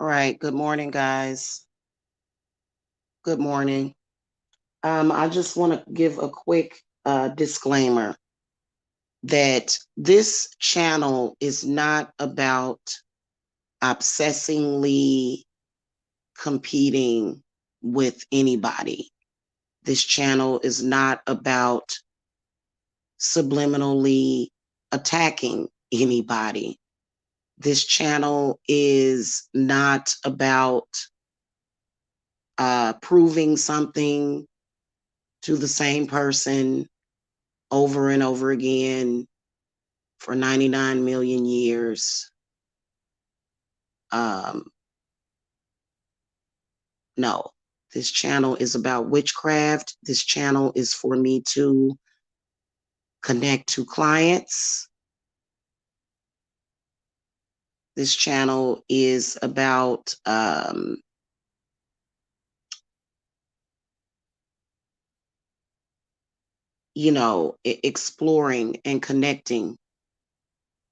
All right. Good morning, guys. Good morning. I just want to give a quick disclaimer that this channel is not about obsessingly competing with anybody. This channel is not about subliminally attacking anybody. This channel is not about proving something to the same person over and over again for 99 million years. Um, no, this channel is about witchcraft. This channel is for me to connect to clients. This channel is about exploring and connecting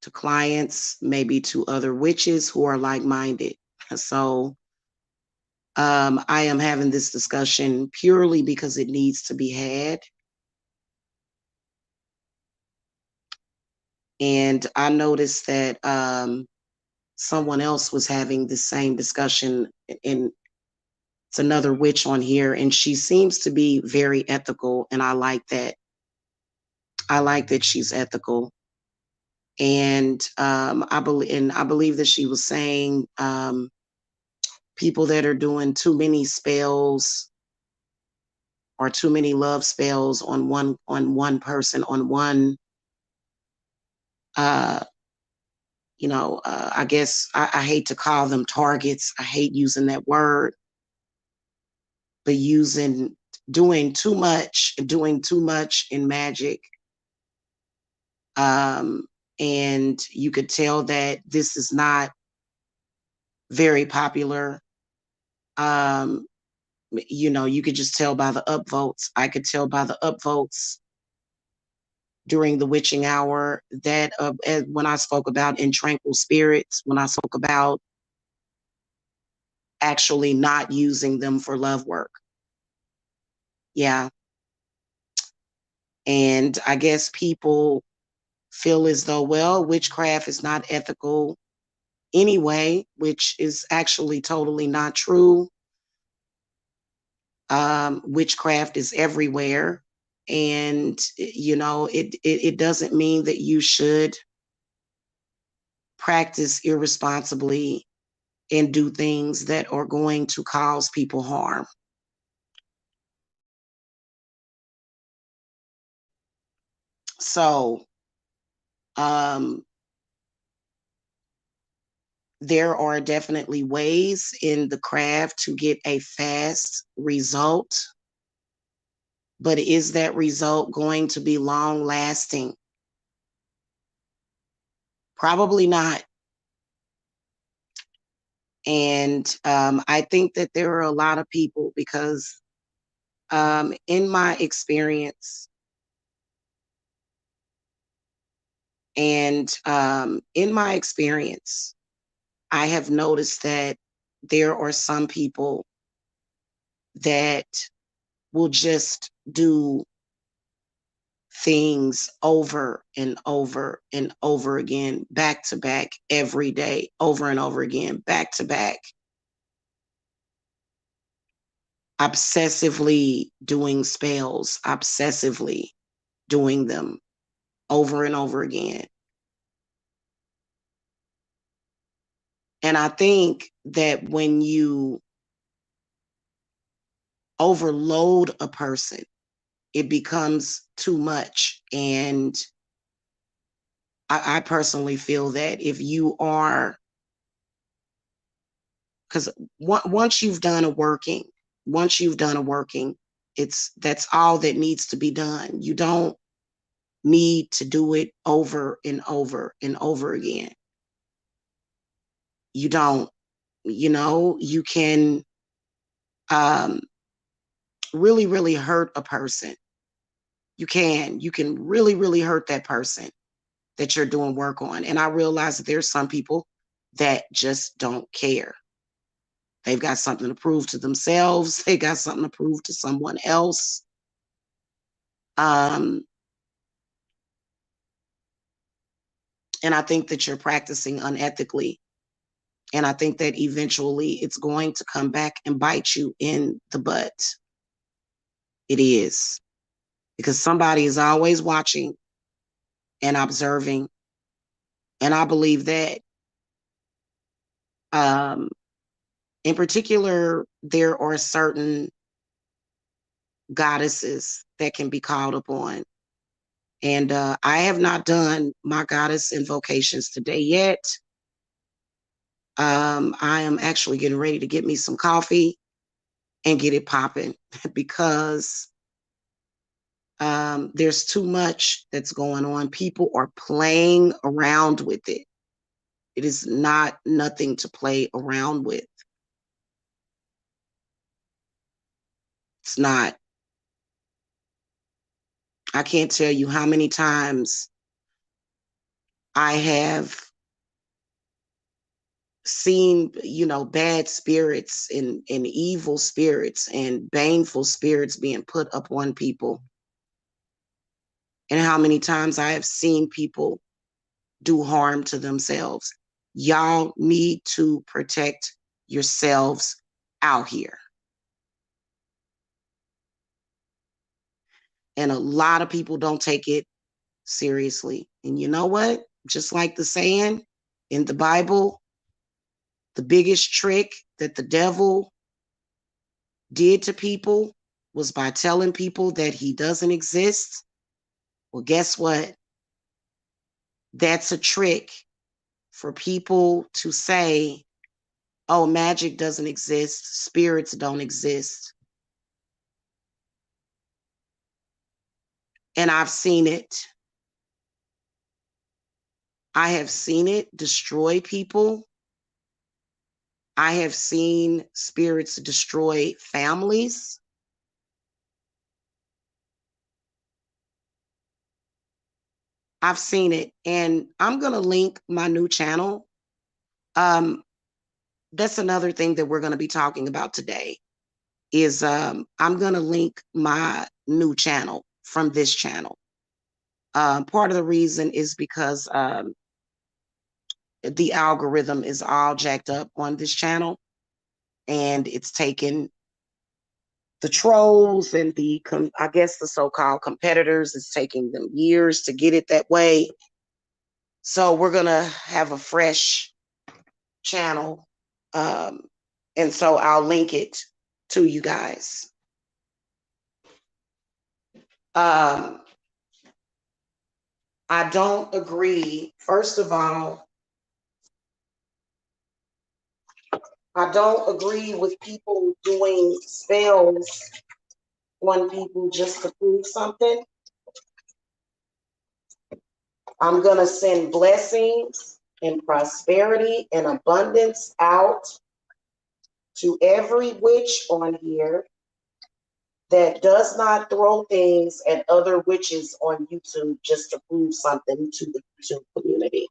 to clients, maybe to other witches who are like-minded. So I am having this discussion purely because it needs to be had. And I noticed that someone else was having the same discussion, and it's another witch on here, and she seems to be very ethical, and I like that. I like that she's ethical. And I believe that she was saying people that are doing too many spells or too many love spells on one person, on one I guess I hate to call them targets. I hate using that word, but doing too much in magic. And you could tell that this is not very popular. You could just tell by the upvotes. I could tell by the upvotes during the witching hour that when I spoke about in tranquil spirits, when I spoke about actually not using them for love work. Yeah. And I guess people feel as though, well, witchcraft is not ethical anyway, which is actually totally not true. Witchcraft is everywhere. And, it doesn't mean that you should practice irresponsibly and do things that are going to cause people harm. So, there are definitely ways in the craft to get a fast result, but is that result going to be long lasting? Probably not. And I think that there are a lot of people because in my experience, I have noticed that there are some people that will just do things over and over and over again, back to back, every day, over and over again, back to back, obsessively doing spells, obsessively doing them over and over again. And I think that when you overload a person, it becomes too much. And I personally feel that if you are, because once you've done a working, that's all that needs to be done. You don't need to do it over and over and over again. You don't, you can um, really, really hurt a person. You can really, really hurt that person that you're doing work on. And I realize that there's some people that just don't care. They've got something to prove to themselves. They got something to prove to someone else. And I think that you're practicing unethically. And I think that eventually it's going to come back and bite you in the butt. It is. Because somebody is always watching and observing. And I believe that in particular, there are certain goddesses that can be called upon. And I have not done my goddess invocations today yet. I am actually getting ready to get me some coffee and get it popping because there's too much that's going on. People are playing around with it. It is not nothing to play around with. It's not. I can't tell you how many times I have seen, bad spirits and evil spirits and baneful spirits being put upon people. And how many times I have seen people do harm to themselves. Y'all need to protect yourselves out here. And a lot of people don't take it seriously. And you know what? Just like the saying in the Bible, the biggest trick that the devil did to people was by telling people that he doesn't exist. Well, guess what? That's a trick for people to say, oh, magic doesn't exist, spirits don't exist. And I've seen it. I have seen it destroy people. I have seen spirits destroy families. I've seen it. And I'm going to link my new channel. That's another thing that we're going to be talking about today is I'm going to link my new channel from this channel. Part of the reason is because the algorithm is all jacked up on this channel, and it's taken the trolls and I guess the so-called competitors, it's taking them years to get it that way. So we're going to have a fresh channel. And so I'll link it to you guys. I don't agree. First of all, I don't agree with people doing spells on people just to prove something. I'm going to send blessings and prosperity and abundance out to every witch on here that does not throw things at other witches on YouTube just to prove something to the YouTube community.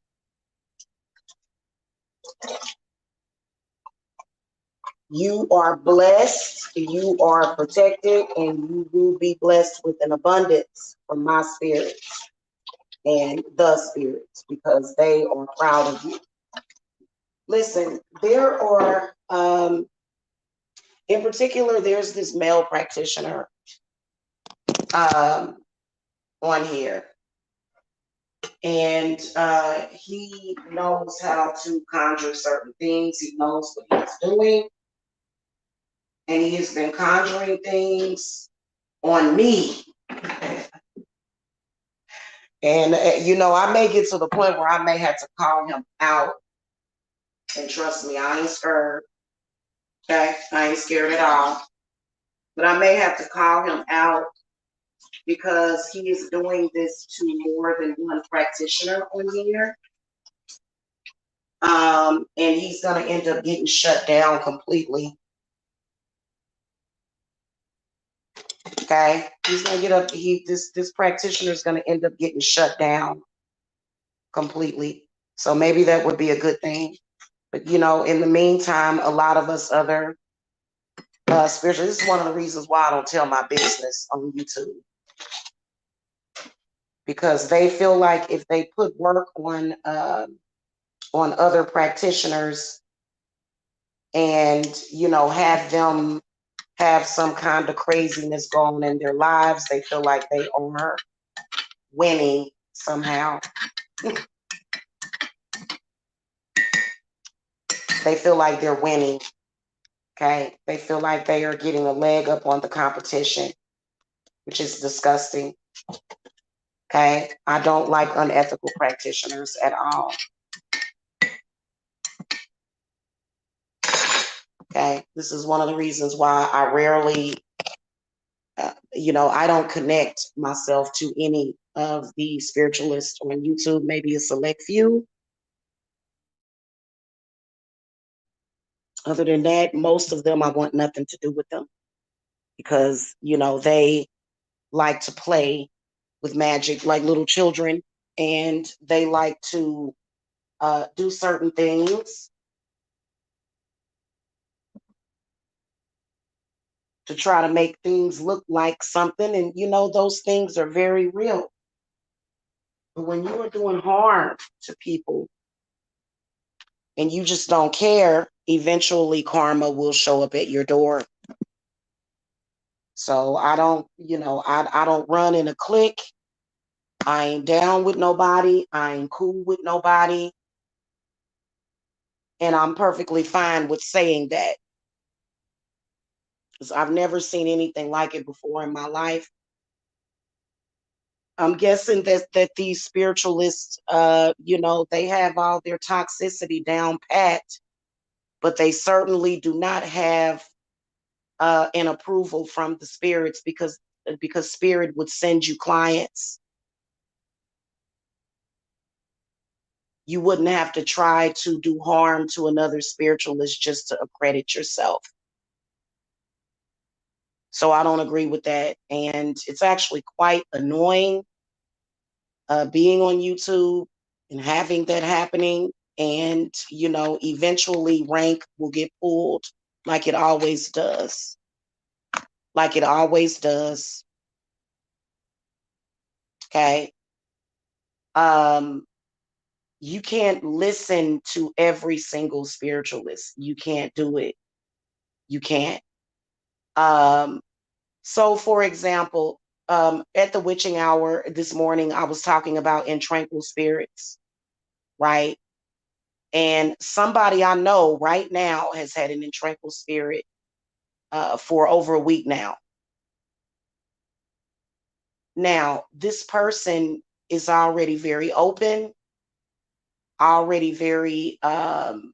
You are blessed, you are protected, and you will be blessed with an abundance from my spirits and the spirits because they are proud of you. Listen, there are, in particular, there's this male practitioner on here. And he knows how to conjure certain things. He knows what he's doing. And he has been conjuring things on me. And, I may get to the point where I may have to call him out. And trust me, I ain't scared. Okay? I ain't scared at all. But I may have to call him out because he is doing this to more than one practitioner on here. And he's going to end up getting shut down completely. Okay, he's going to get up. This practitioner is going to end up getting shut down completely. So maybe that would be a good thing. But, in the meantime, a lot of us other spiritual, this is one of the reasons why I don't tell my business on YouTube. Because they feel like if they put work on other practitioners and, have them have some kind of craziness going on in their lives, they feel like they are winning somehow. They feel like they're winning. Okay. They feel like they are getting a leg up on the competition, which is disgusting. Okay. I don't like unethical practitioners at all. Okay. This is one of the reasons why I rarely, I don't connect myself to any of the spiritualists on YouTube, maybe a select few. Other than that, most of them, I want nothing to do with them because, they like to play with magic like little children, and they like to do certain things to try to make things look like something. And, those things are very real. But when you are doing harm to people and you just don't care, eventually karma will show up at your door. So I don't, I don't run in a clique. I ain't down with nobody. I ain't cool with nobody. And I'm perfectly fine with saying that. Because I've never seen anything like it before in my life. I'm guessing that these spiritualists, they have all their toxicity down pat, but they certainly do not have an approval from the spirits because spirit would send you clients. You wouldn't have to try to do harm to another spiritualist just to accredit yourself. So I don't agree with that. And it's actually quite annoying being on YouTube and having that happening. And, eventually rank will get pulled like it always does. Like it always does. Okay. You can't listen to every single spiritualist. You can't do it. You can't. So, for example, at the witching hour this morning, I was talking about in tranquil spirits, right? And somebody I know right now has had an in tranquil spirit for over a week now. Now, this person is already very open, already very, what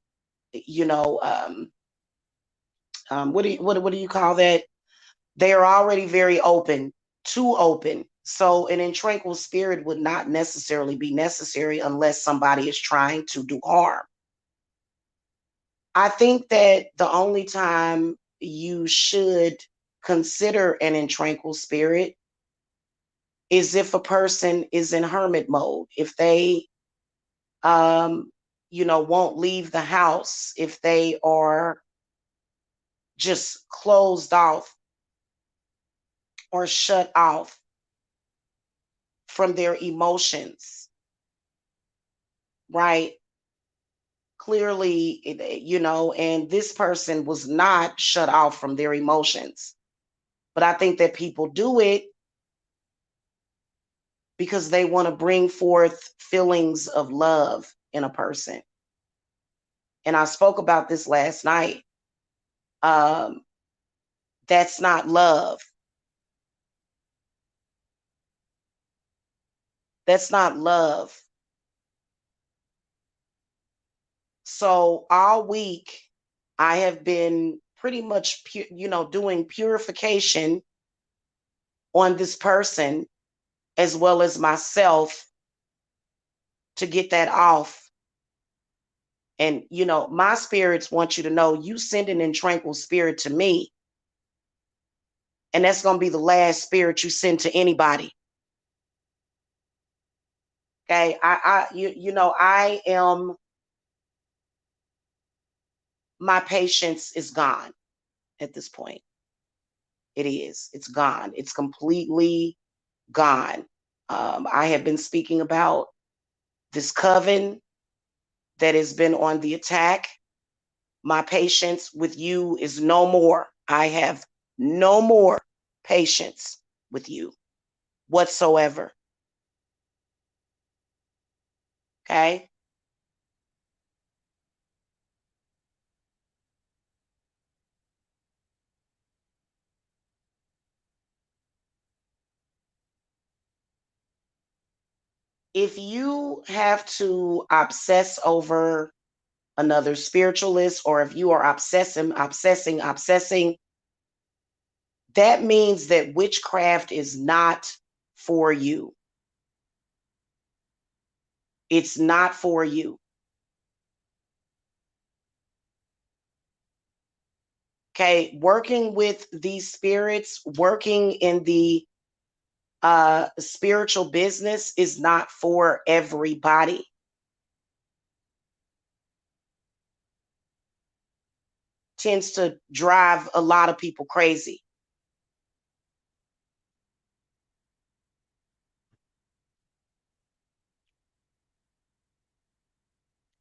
do you call that? They are already very open, too open. So an in tranquil spirit would not necessarily be necessary unless somebody is trying to do harm. I think that the only time you should consider an in tranquil spirit is if a person is in hermit mode, if they, won't leave the house, if they are just closed off or shut off from their emotions, right? Clearly, and this person was not shut off from their emotions. But I think that people do it because they want to bring forth feelings of love in a person. And I spoke about this last night. That's not love. That's not love. So all week, I have been pretty much, doing purification on this person as well as myself to get that off. And, my spirits want you to know you send an in tranquil spirit to me. And that's going to be the last spirit you send to anybody. Okay. I am my patience is gone at this point. It is. It's gone. It's completely gone. I have been speaking about this coven that has been on the attack. My patience with you is no more. I have no more patience with you whatsoever. Okay? If you have to obsess over another spiritualist, or if you are obsessing, that means that witchcraft is not for you. It's not for you. Okay, working with these spirits, working in the spiritual business is not for everybody. Tends to drive a lot of people crazy.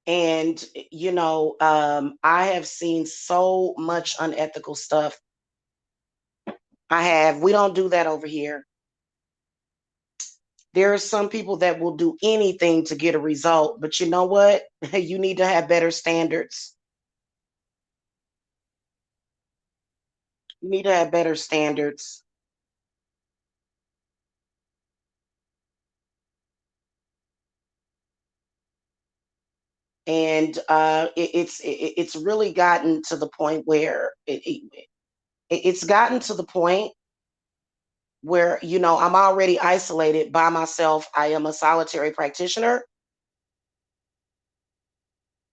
And, I have seen so much unethical stuff. I have. We don't do that over here. There are some people that will do anything to get a result, but you know what? You need to have better standards. You need to have better standards. And it's really gotten to the point where it's gotten to the point where, I'm already isolated by myself. I am a solitary practitioner,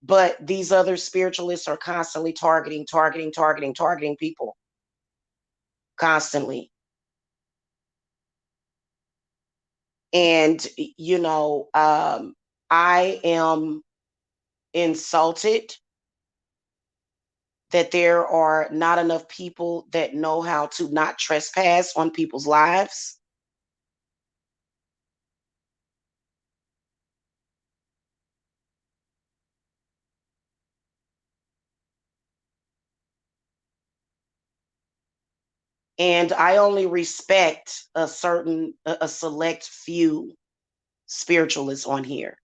but these other spiritualists are constantly targeting people constantly. And, I am insulted that there are not enough people that know how to not trespass on people's lives. And I only respect a select few spiritualists on here.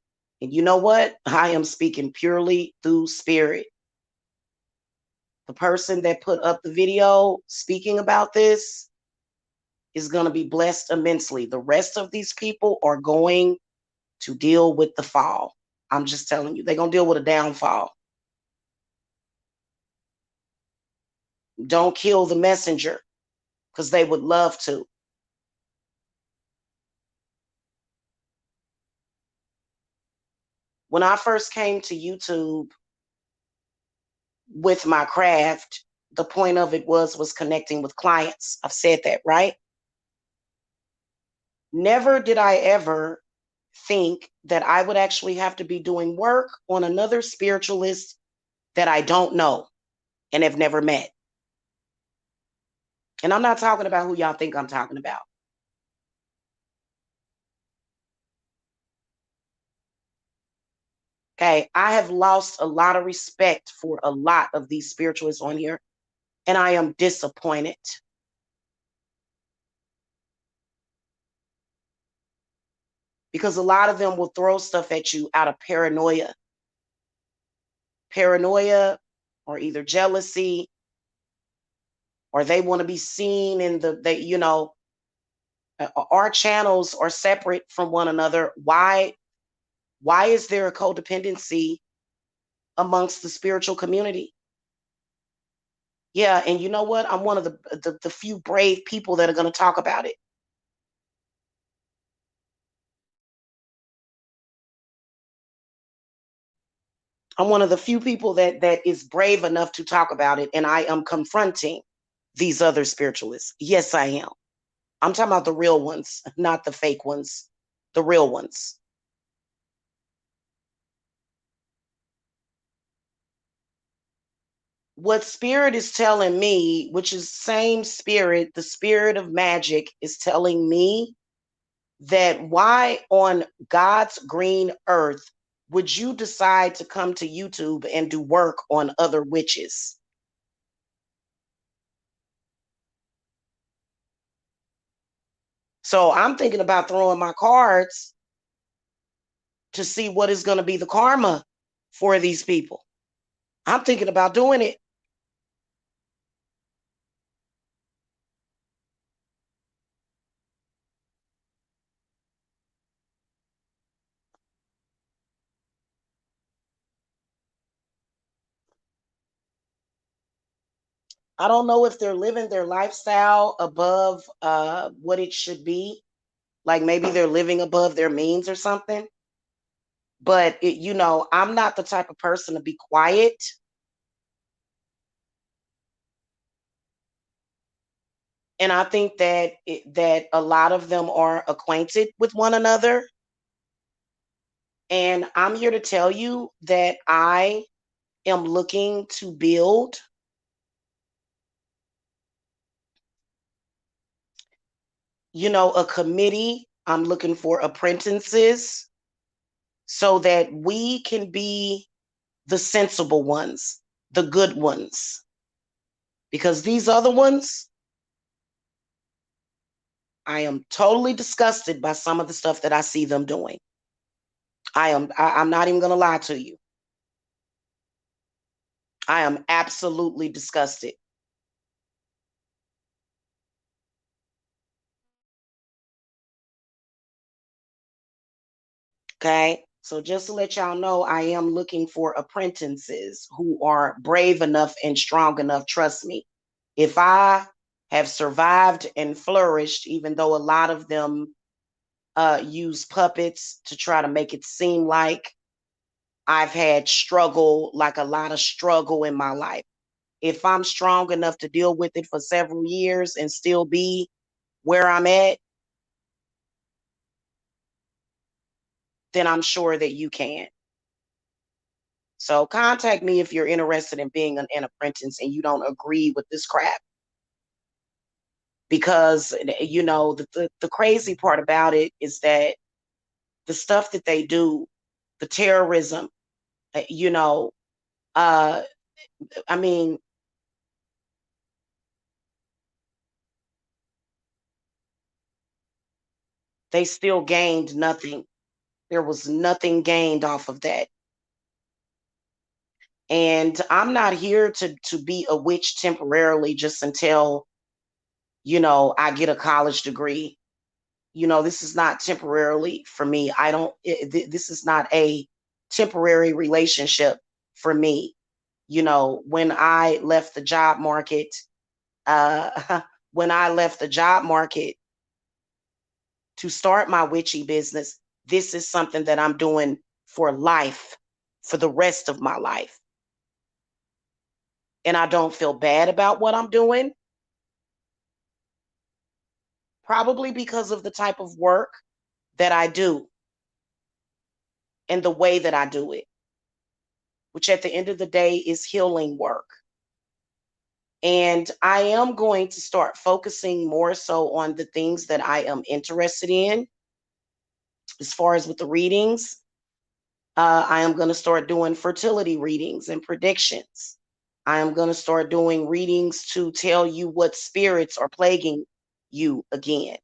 And you know what? I am speaking purely through spirit. The person that put up the video speaking about this is going to be blessed immensely. The rest of these people are going to deal with the fall. I'm just telling you, they're going to deal with a downfall. Don't kill the messenger, because they would love to. When I first came to YouTube with my craft, the point of it was connecting with clients. I've said that, right? Never did I ever think that I would actually have to be doing work on another spiritualist that I don't know and have never met. And I'm not talking about who y'all think I'm talking about. Okay, I have lost a lot of respect for a lot of these spiritualists on here, and I am disappointed. Because a lot of them will throw stuff at you out of paranoia. Paranoia, or either jealousy, or they want to be seen in our channels are separate from one another. Why is there a codependency amongst the spiritual community? Yeah, and you know what? I'm one of the few brave people that are going to talk about it. I'm one of the few people that is brave enough to talk about it, and I am confronting these other spiritualists. Yes, I am. I'm talking about the real ones, not the fake ones, the real ones. what spirit is telling me, which is same spirit, the spirit of magic, is telling me that why on God's green earth would you decide to come to YouTube and do work on other witches? So I'm thinking about throwing my cards to see what is going to be the karma for these people. I'm thinking about doing it. I don't know if they're living their lifestyle above what it should be. Like maybe they're living above their means or something. But I'm not the type of person to be quiet. And I think that a lot of them are acquainted with one another. And I'm here to tell you that I am looking to build a committee. I'm looking for apprentices so that we can be the sensible ones, the good ones. Because these other ones, I am totally disgusted by some of the stuff that I see them doing. I'm not even going to lie to you. I am absolutely disgusted. Okay. So just to let y'all know, I am looking for apprentices who are brave enough and strong enough. Trust me. If I have survived and flourished, even though a lot of them use puppets to try to make it seem like I've had struggle, like a lot of struggle in my life. If I'm strong enough to deal with it for several years and still be where I'm at, then I'm sure that you can. So contact me if you're interested in being an apprentice and you don't agree with this crap. Because the crazy part about it is that the stuff that they do, the terrorism, you know, uh, I mean, they still gained nothing. There was nothing gained off of that. And I'm not here to be a witch temporarily just until, I get a college degree. This is not temporarily for me. I don't, this is not a temporary relationship for me. When I left the job market, uh, when I left the job market to start my witchy business, this is something that I'm doing for life, for the rest of my life. And I don't feel bad about what I'm doing, probably because of the type of work that I do and the way that I do it, which at the end of the day is healing work. And I am going to start focusing more so on the things that I am interested in. As far as with the readings, I am going to start doing fertility readings and predictions. I am going to start doing readings to tell you what spirits are plaguing you again.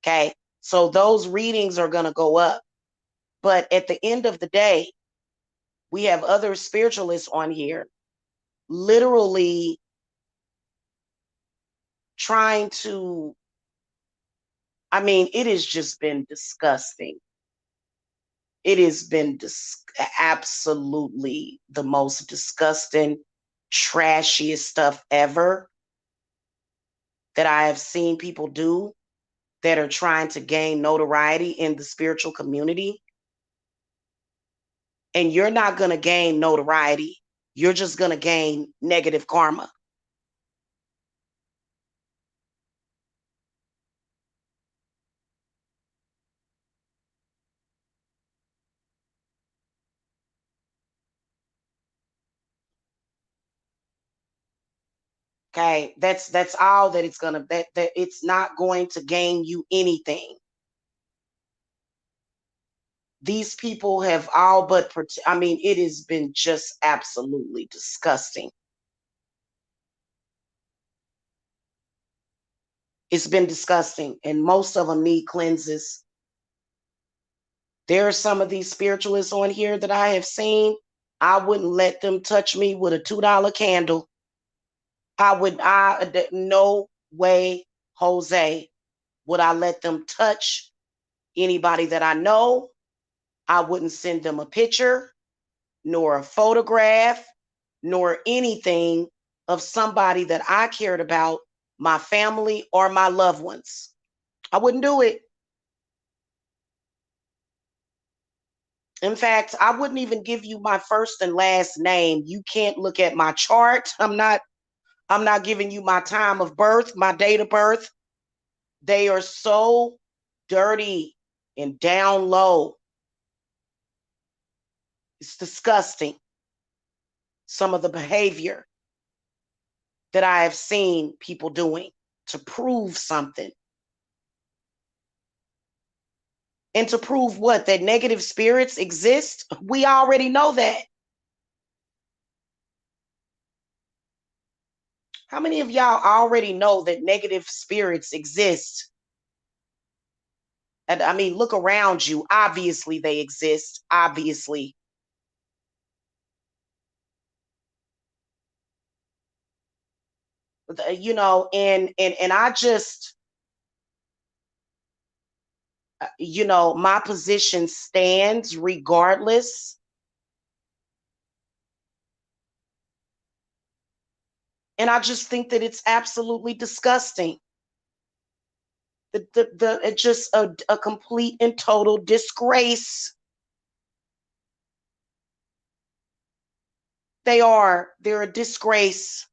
Okay. So those readings are going to go up. But at the end of the day, we have other spiritualists on here literally trying to, I mean, it has just been disgusting. It has been absolutely the most disgusting, trashiest stuff ever that I have seen people do that are trying to gain notoriety in the spiritual community. And you're not going to gain notoriety. You're just going to gain negative karma. Okay, that's all that it's gonna that it's not going to gain you anything. These people have all but I mean, it has been just absolutely disgusting. It's been disgusting, and most of them need cleanses. There are some of these spiritualists on here that I have seen. I wouldn't let them touch me with a $2 candle. No way, Jose, would I let them touch anybody that I know. I wouldn't send them a picture, nor a photograph, nor anything of somebody that I cared about, my family or my loved ones. I wouldn't do it. In fact, I wouldn't even give you my first and last name. You can't look at my chart. I'm not giving you my time of birth, my date of birth. They are so dirty and down low. It's disgusting. Some of the behavior that I have seen people doing to prove something. And to prove what? That negative spirits exist? We already know that. How many of y'all already know that negative spirits exist? And I mean, look around you. Obviously, they exist. Obviously. And I just, my position stands regardless. And I just think that it's absolutely disgusting. It's just a complete and total disgrace. They're a disgrace.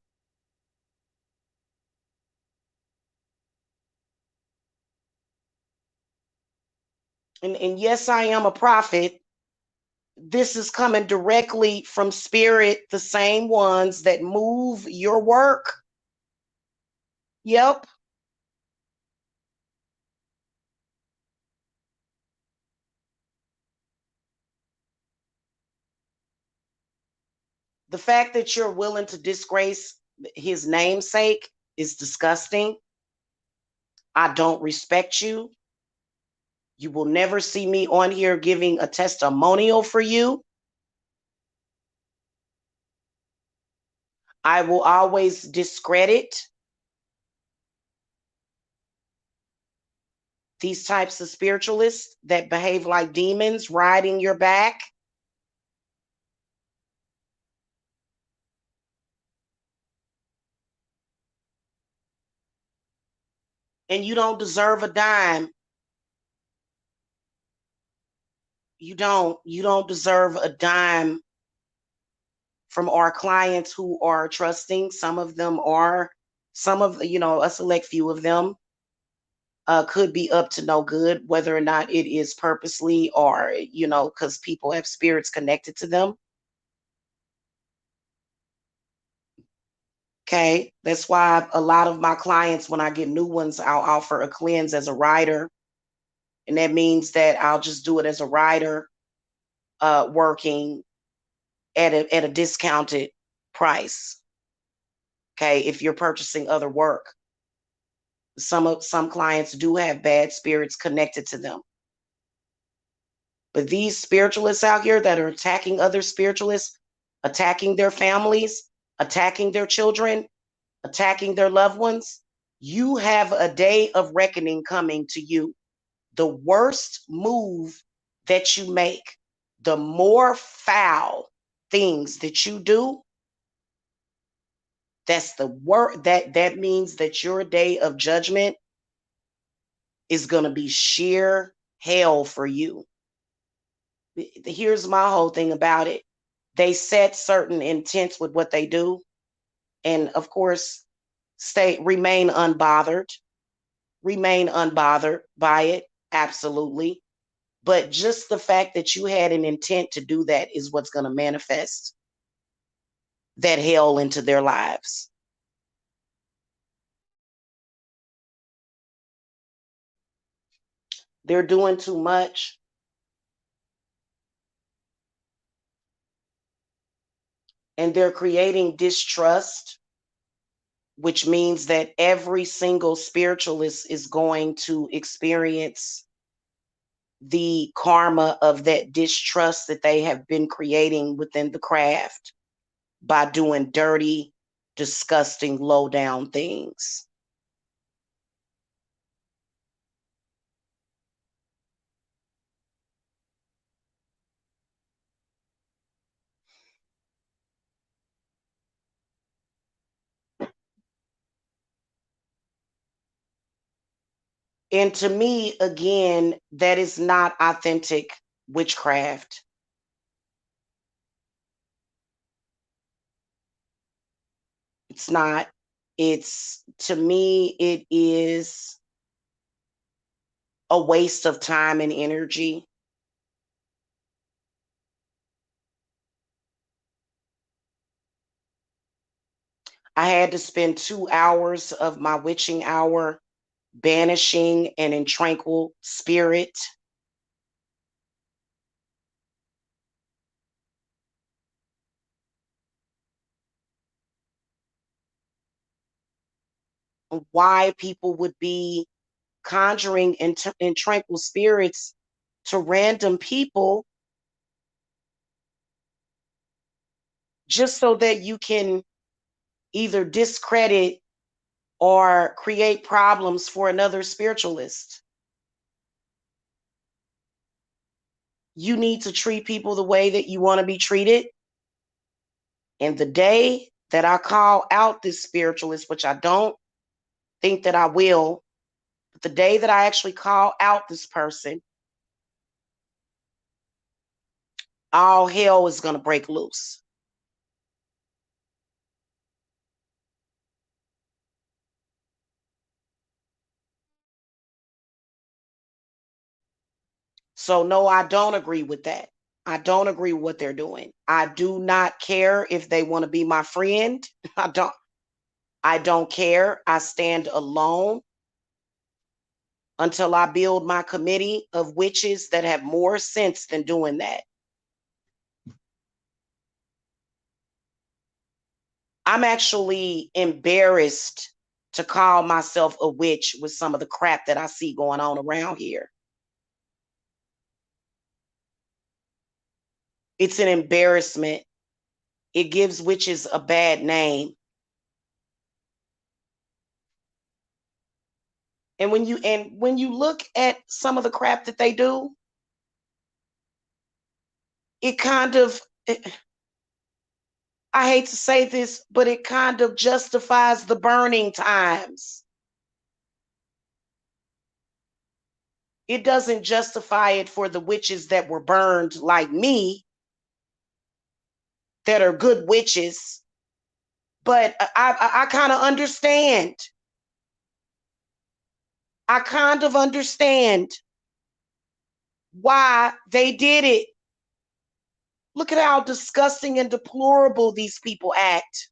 And yes, I am a prophet. This is coming directly from spirit, the same ones that move your work. Yep. The fact that you're willing to disgrace his namesake is disgusting. I don't respect you. You will never see me on here giving a testimonial for you. I will always discredit these types of spiritualists that behave like demons riding your back. And you don't deserve a dime. You don't deserve a dime from our clients who are trusting. Some of them are, some of a select few of them could be up to no good, whether or not it is purposely or because people have spirits connected to them. Okay, that's why a lot of my clients, when I get new ones, I'll offer a cleanse as a rider, and that means that I'll just do it as a rider, working at a discounted price. Okay, if you're purchasing other work, some clients do have bad spirits connected to them. But these spiritualists out here that are attacking other spiritualists, attacking their families, attacking their children, attacking their loved ones, you have a day of reckoning coming to you. The worst move that you make, the more foul things that you do, that's the word that means that your day of judgment is going to be sheer hell for you. Here's my whole thing about it. They set certain intents with what they do, and of course, remain unbothered by it, absolutely. But just the fact that you had an intent to do that is what's going to manifest that hell into their lives. They're doing too much. And they're creating distrust, which means that every single spiritualist is going to experience the karma of that distrust that they have been creating within the craft by doing dirty, disgusting, low down things. And to me, again, that is not authentic witchcraft. It's not. It's, to me, it is a waste of time and energy. I had to spend 2 hours of my witching hour banishing and in tranquil spirit. Why people would be conjuring in tranquil spirits to random people just so that you can either discredit or create problems for another spiritualist. You need to treat people the way that you want to be treated. And the day that I call out this spiritualist, which I don't think that I will, but the day that I actually call out this person, all hell is going to break loose. So, no, I don't agree with that. I don't agree with what they're doing. I do not care if they want to be my friend. I don't. I don't care. I stand alone until I build my committee of witches that have more sense than doing that. I'm actually embarrassed to call myself a witch with some of the crap that I see going on around here. It's an embarrassment. It gives witches a bad name. And when you look at some of the crap that they do, it kind of, I hate to say this, but it kind of justifies the burning times. It doesn't justify it for the witches that were burned like me, that are good witches. But I kind of understand. I kind of understand why they did it. Look at how disgusting and deplorable these people act.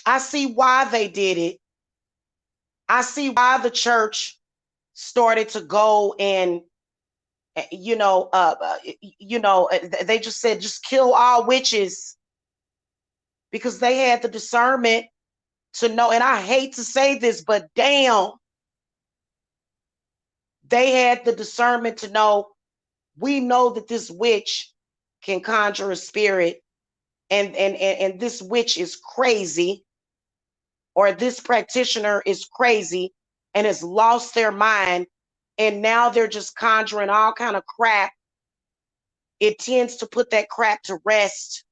I see why they did it. I see why the church started to go and they just said just kill all witches because they had the discernment to know. And I hate to say this, but damn, they had the discernment to know, we know that this witch can conjure a spirit, and this witch is crazy, or this practitioner is crazy and has lost their mind, and now they're just conjuring all kind of crap. It tends to put that crap to rest.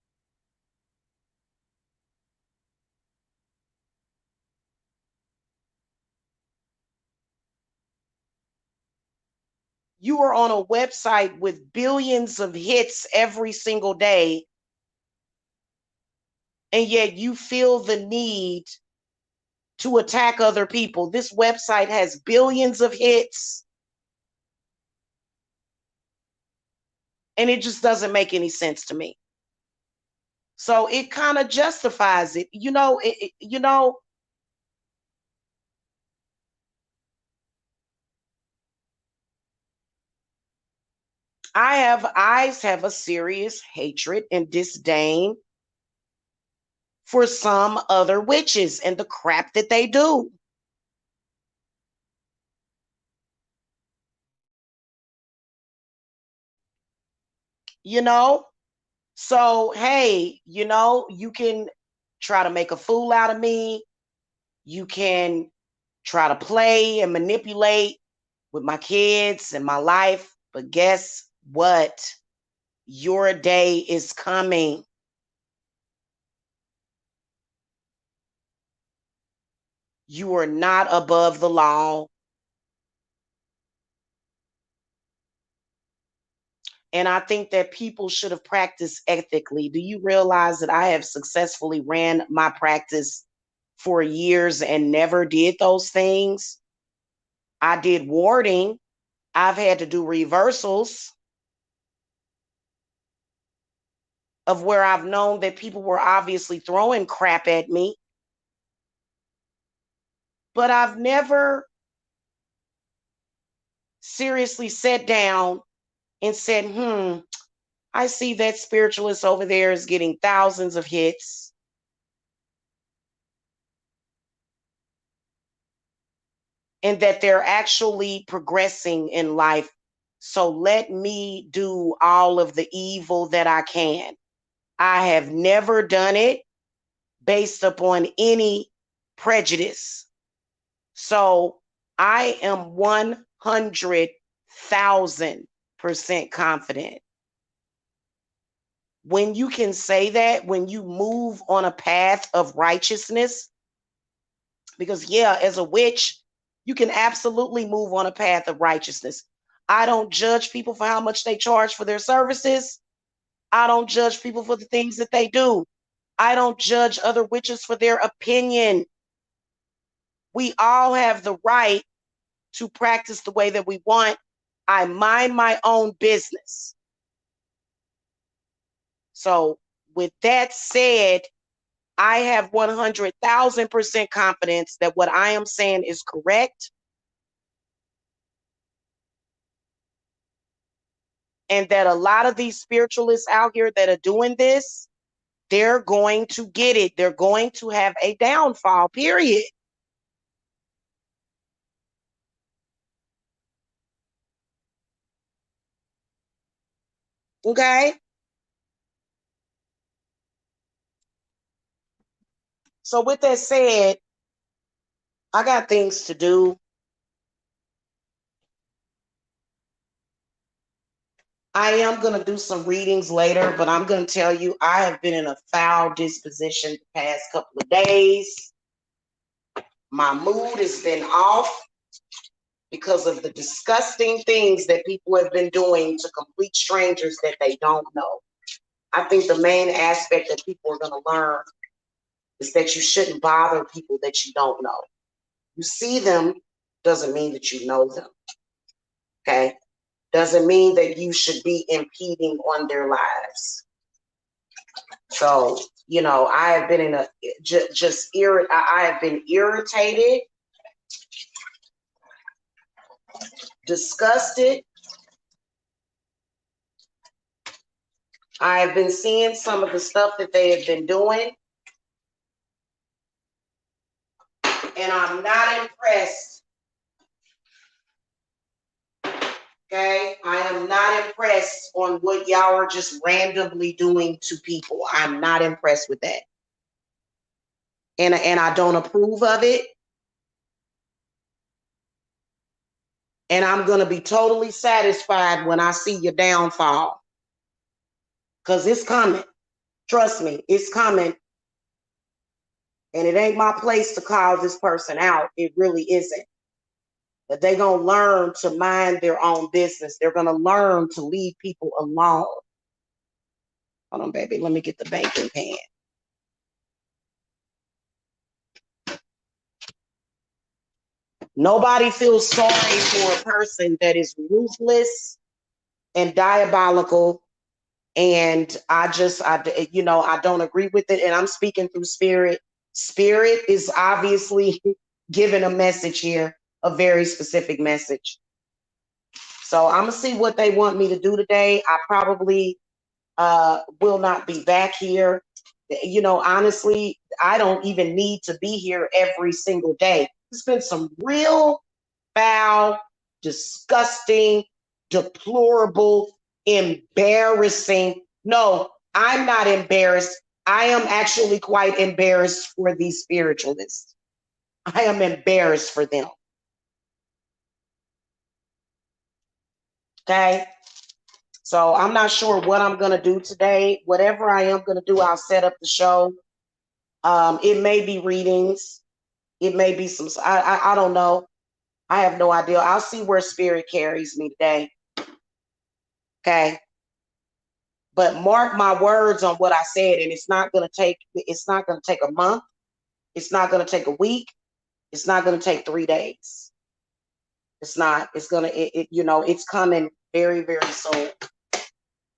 You are on a website with billions of hits every single day, and yet you feel the need to attack other people. This website has billions of hits, and it just doesn't make any sense to me. So it kind of justifies it. I have a serious hatred and disdain for some other witches and the crap that they do. You know? So, hey, you can try to make a fool out of me. You can try to play and manipulate with my kids and my life. But guess what? Your day is coming. You are not above the law. And I think that people should have practiced ethically. Do you realize that I have successfully ran my practice for years and never did those things? I did warding. I've had to do reversals of where I've known that people were obviously throwing crap at me. But I've never seriously sat down and said, I see that spiritualist over there is getting thousands of hits. And that they're actually progressing in life. So let me do all of the evil that I can. I have never done it based upon any prejudice. So I am 100,000% confident. When you can say that, when you move on a path of righteousness, because yeah, as a witch, you can absolutely move on a path of righteousness. I don't judge people for how much they charge for their services. I don't judge people for the things that they do. I don't judge other witches for their opinion. We all have the right to practice the way that we want. I mind my own business. So, with that said, I have 100,000% confidence that what I am saying is correct. And that a lot of these spiritualists out here that are doing this, they're going to get it. They're going to have a downfall, period. Okay? So with that said, I got things to do. I am going to do some readings later, but I'm going to tell you, I have been in a foul disposition the past couple of days. My mood has been off because of the disgusting things that people have been doing to complete strangers that they don't know. I think the main aspect that people are going to learn is that you shouldn't bother people that you don't know. You see them doesn't mean that you know them. Okay? Doesn't mean that you should be impeding on their lives. So, I have been in a I have been irritated, disgusted. I have been seeing some of the stuff that they have been doing, and I'm not impressed. Okay? I am not impressed on what y'all are just randomly doing to people. I'm not impressed with that. And I don't approve of it. And I'm going to be totally satisfied when I see your downfall. Because it's coming. Trust me, it's coming. And it ain't my place to call this person out. It really isn't. But they're going to learn to mind their own business. They're going to learn to leave people alone. Hold on, baby. Let me get the baking pan. Nobody feels sorry for a person that is ruthless and diabolical. And I don't agree with it. And I'm speaking through spirit. Spirit is obviously giving a message here, a very specific message. So I'm gonna see what they want me to do today. I probably will not be back here. You know, honestly, I don't even need to be here every single day. It's been some real foul, disgusting, deplorable, embarrassing. No, I'm not embarrassed. I am actually quite embarrassed for these spiritualists. I am embarrassed for them. Okay. So I'm not sure what I'm going to do today. Whatever I am going to do, I'll set up the show. It may be readings. It may be some, I don't know. I have no idea. I'll see where spirit carries me today. Okay. But mark my words on what I said. And it's not going to take a month. It's not going to take a week. It's not going to take 3 days. It's not, it's going to, you know, it's coming very, very soon.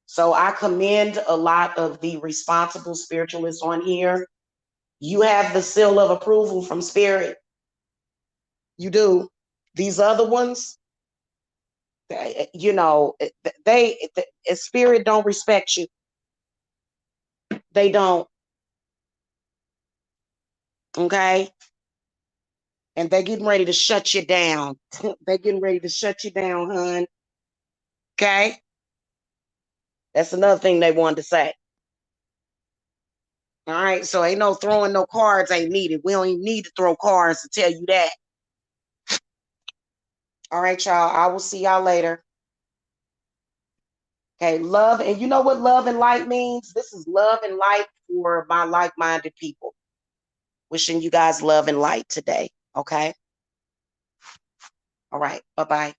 So I commend a lot of the responsible spiritualists on here. You have the seal of approval from spirit. You do. These other ones, you know, spirit don't respect you. They don't. Okay. And they're getting ready to shut you down. They're getting ready to shut you down, hun. Okay. That's another thing they wanted to say. All right. So ain't no throwing no cards ain't needed. We don't even need to throw cards to tell you that. All right, y'all. I will see y'all later. Okay, love, and you know what love and light means? This is love and light for my like-minded people. Wishing you guys love and light today, okay? All right, bye-bye.